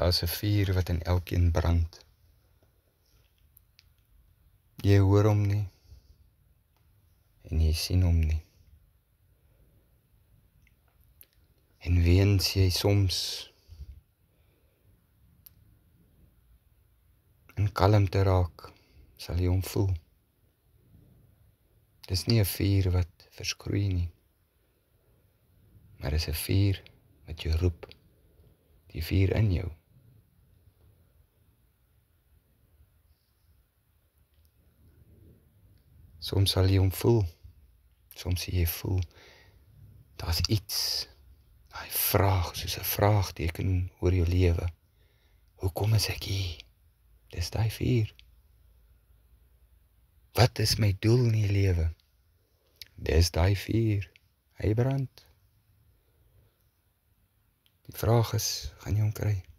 Daar's 'n vuur wat in elkeen brand. Jy hoor hom nie, en jy sien hom nie. En weens jy soms in kalmte raak, sal jy hom voel. Dis nie 'n vuur wat verskroei nie, maar dis 'n vuur wat jou roep, die vuur in jou. Soms sal jy hom voel, soms sal jy voel, daar's iets, daai vraag, soos 'n vraagteken oor jou lewe. Hoekom is ek hier? Dis daai vuur. Wat is my doel in die lewe? Dis daai vuur. Hy brand. Die vraag is, gaan jy hom kry?